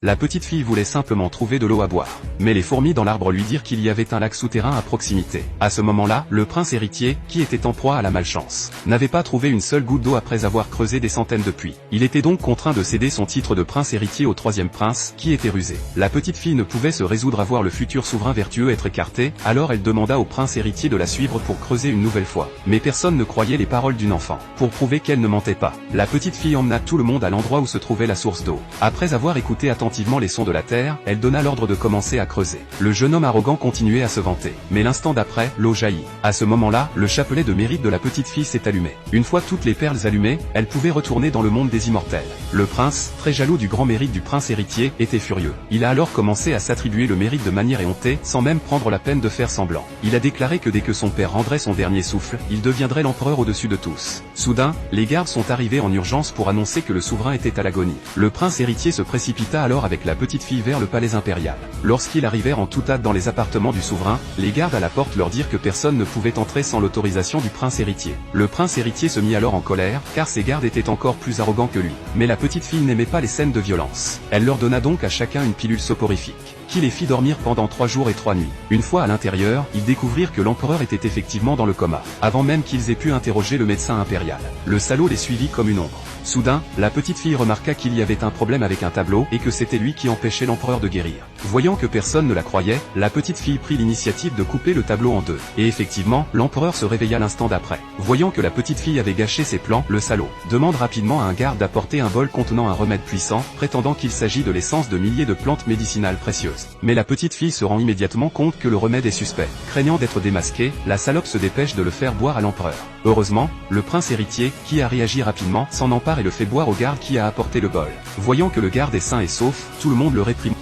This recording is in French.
La petite fille voulait simplement trouver de l'eau à boire. Mais les fourmis dans l'arbre lui dirent qu'il y avait un lac souterrain à proximité. À ce moment-là, le prince héritier, qui était en proie à la malchance, n'avait pas trouvé une seule goutte d'eau après avoir creusé des centaines de puits. Il était donc contraint de céder son titre de prince héritier au troisième prince, qui était rusé. La petite fille ne pouvait se résoudre à voir le futur souverain vertueux être écarté, alors elle demanda au prince héritier de la suivre pour creuser une nouvelle fois. Mais personne ne croyait les paroles d'une enfant. Pour prouver qu'elle ne mentait pas, la petite fille emmena tout le monde à l'endroit où se trouvait la source d'eau. Après avoir écouté attentivement les sons de la terre, elle donna l'ordre de commencer à creuser. Le jeune homme arrogant continuait à se vanter. Mais l'instant d'après, l'eau jaillit. À ce moment-là, le chapelet de mérite de la petite fille s'est allumé. Une fois toutes les perles allumées, elle pouvait retourner dans le monde des immortels. Le prince, très jaloux du grand mérite du prince héritier, était furieux. Il a alors commencé à s'attribuer le mérite de manière éhontée, sans même prendre la peine de faire semblant. Il a déclaré que dès que son père rendrait son dernier souffle, il deviendrait l'empereur au-dessus de tous. Soudain, les gardes sont arrivés en urgence pour annoncer que le souverain était à l'agonie. Le prince héritier se précipita alors avec la petite fille vers le palais impérial. Lorsqu'ils arrivèrent en toute hâte dans les appartements du souverain, les gardes à la porte leur dirent que personne ne pouvait entrer sans l'autorisation du prince héritier. Le prince héritier se mit alors en colère, car ses gardes étaient encore plus arrogants que lui. Mais la petite fille n'aimait pas les scènes de violence. Elle leur donna donc à chacun une pilule soporifique, qui les fit dormir pendant 3 jours et 3 nuits. Une fois à l'intérieur, ils découvrirent que l'empereur était effectivement dans le coma, avant même qu'ils aient pu interroger le médecin impérial. Le salaud les suivit comme une ombre. Soudain, la petite fille remarqua qu'il y avait un problème avec un tableau et que c'était lui qui empêchait l'empereur de guérir. Voyant que personne ne la croyait, la petite fille prit l'initiative de couper le tableau en deux. Et effectivement, l'empereur se réveilla l'instant d'après. Voyant que la petite fille avait gâché ses plans, le salaud demande rapidement à un garde d'apporter un bol contenant un remède puissant, prétendant qu'il s'agit de l'essence de milliers de plantes médicinales précieuses. Mais la petite fille se rend immédiatement compte que le remède est suspect. Craignant d'être démasqué, la salope se dépêche de le faire boire à l'empereur. Heureusement, le prince héritier, qui a réagi rapidement, s'en empare et le fait boire au garde qui a apporté le bol. Voyant que le garde est sain et sauf, tout le monde le réprime.